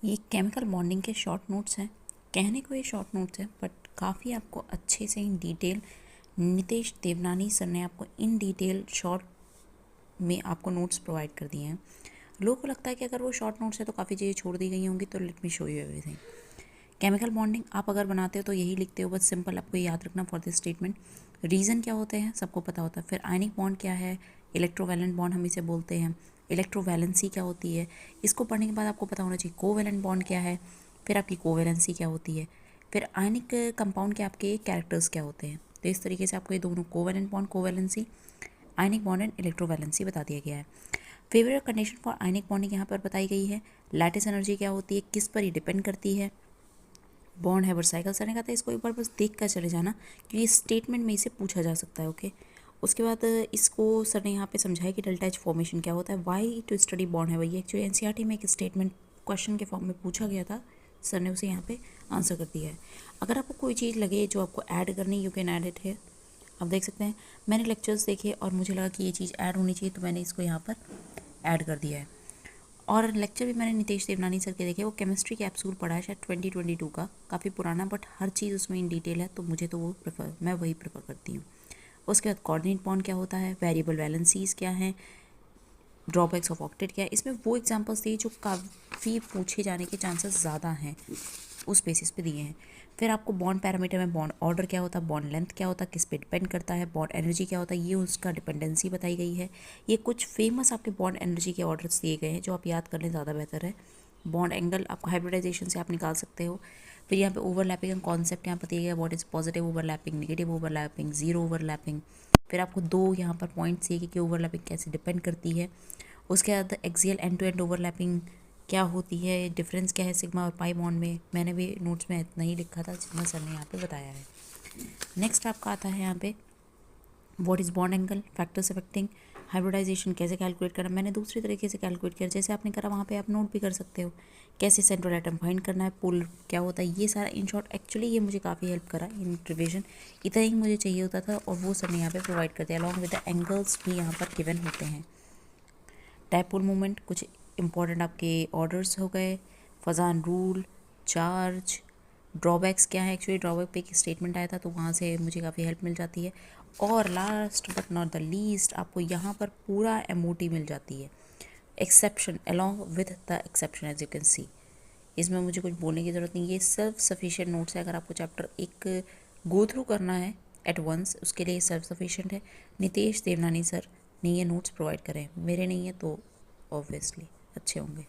ये chemical bonding के short notes हैं। कहने को ये शॉर्ट नोट्स हैं बट काफ़ी आपको अच्छे से in detail Nitesh Devnani sir ने आपको इन डिटेल शॉर्ट में आपको नोट्स प्रोवाइड कर दिए हैं। लोगों को लगता है कि अगर वो शॉर्ट नोट्स है तो काफ़ी चीज़ें छोड़ दी गई होंगी, तो let me show you everything. Chemical bonding आप अगर बनाते हो तो यही लिखते हो, बस सिंपल आपको याद रखना फॉर दिस स्टेटमेंट। रीज़न क्या होते हैं सबको पता होता है। फिर आयनिक बॉन्ड क्या है, इलेक्ट्रोवैलेंट बॉन्ड हम इसे बोलते हैं। इलेक्ट्रोवैलेंसी क्या होती है, इसको पढ़ने के बाद आपको पता होना चाहिए कोवैलेंट बॉन्ड क्या है, फिर आपकी कोवैलेंसी क्या होती है, फिर आयनिक कंपाउंड के आपके कैरेक्टर्स क्या होते हैं। तो इस तरीके से आपको ये दोनों covalent bond, covalency, ionic bond and electrovalency बता दिया गया है। Favourite condition for ionic bonding यहाँ पर बताई गई है। लैटिस एनर्जी क्या होती है, किस पर ये डिपेंड करती है। बॉन्ड हैबर साइकिल सर ने कहा था इसको एक बार बस देख कर चले जाना क्योंकि स्टेटमेंट में इसे पूछा जा सकता है। ओके, उसके बाद इसको सर ने यहाँ पे समझाया कि डेल्टा एच फॉर्मेशन क्या होता है, वाई टू स्टडी बॉन्ड हैबर। ये एक्चुअली एनसीईआरटी में एक स्टेटमेंट क्वेश्चन के फॉर्म में पूछा गया था, सर ने उसे यहाँ पे आंसर कर दिया है। अगर आपको कोई चीज़ लगे जो आपको ऐड करनी, यू कैन ऐड इट है। आप देख सकते हैं मैंने लेक्चर्स देखे और मुझे लगा कि ये चीज़ ऐड होनी चाहिए तो मैंने इसको यहाँ पर ऐड कर दिया है। और लेक्चर भी मैंने नितेश देवनानी सर के देखे, वो केमिस्ट्री कैप्सूल पढ़ा है शायद 2022 का, काफ़ी पुराना, बट हर चीज़ उसमें इन डिटेल है, तो मुझे तो वो मैं वही प्रेफर करती हूँ। उसके बाद कोऑर्डिनेट बॉन्ड क्या होता है, वेरिएबल वैलेंसीज क्या है, ड्रॉबैक्स ऑफ ऑक्टेट क्या है। इसमें वो एग्जांपल्स दिए जो काफ़ी पूछे जाने के चांसेस ज़्यादा हैं, उस बेसिस पे दिए हैं। फिर आपको बॉन्ड पैरामीटर में बॉन्ड ऑर्डर क्या होता है, बॉन्ड लेंथ क्या होता है, किस पे डिपेंड करता है, बॉन्ड एनर्जी क्या होता है, ये उसका डिपेंडेंसी बताई गई है। ये कुछ फेमस आपके बॉन्ड एनर्जी के ऑर्डर्स दिए गए हैं जो आप याद कर लें ज़्यादा बेहतर है। बॉन्ड एंगल आपको हाइब्रिडाइजेशन से आप निकाल सकते हो। फिर यहाँ पे ओवरलैपिंग का कॉन्सेप्ट यहाँ पर दिया गया, what is positive overlapping, negative overlapping, zero overlapping. फिर आपको दो यहाँ पर पॉइंट्स दिए कि ओवरलैपिंग कैसे डिपेंड करती है। उसके बाद axial end to end overlapping क्या होती है, डिफरेंस क्या है सिग्मा और पाई बॉन्ड में। मैंने भी नोट्स में इतना ही लिखा था जितना सर ने यहाँ पे बताया है। नेक्स्ट आपका आता है यहाँ पे what is bond angle, factors affecting hybridisation, कैसे कैलकुलेट करना। मैंने दूसरी तरीके से कैलकुलेट किया, जैसे आपने करा वहाँ पे आप नोट भी कर सकते हो। कैसे सेंट्रल एटम फाइंड करना है, पोलर क्या होता है, ये सारा इन शॉर्ट एक्चुअली ये मुझे काफ़ी हेल्प करा इन रिविजन। इतना ही मुझे चाहिए होता था और वो सर ने यहाँ पे प्रोवाइड कर दिया, अलॉन्ग विद द एंगल्स भी यहाँ पर गिवन होते हैं। डायपोल मूवमेंट, कुछ इंपॉर्टेंट आपके ऑर्डर्स हो गए, फजान रूल, चार्ज, ड्रॉबैक्स क्या है। एक्चुअली ड्रॉबैक पे एक स्टेटमेंट आया था तो वहाँ से मुझे काफ़ी हेल्प मिल जाती है। और last but not the least आपको यहाँ पर पूरा एमओटी मिल जाती है, exception along with the exception as you can see. इसमें मुझे कुछ बोलने की ज़रूरत नहीं, ये सेल्फ सफिशिएंट नोट्स है। अगर आपको चैप्टर एक गो थ्रू करना है एट वंस, उसके लिए सेल्फ सफिशिएंट है। नितेश देवनानी सर ने ये नोट्स प्रोवाइड करें, मेरे नहीं है तो ऑब्वियसली अच्छे होंगे।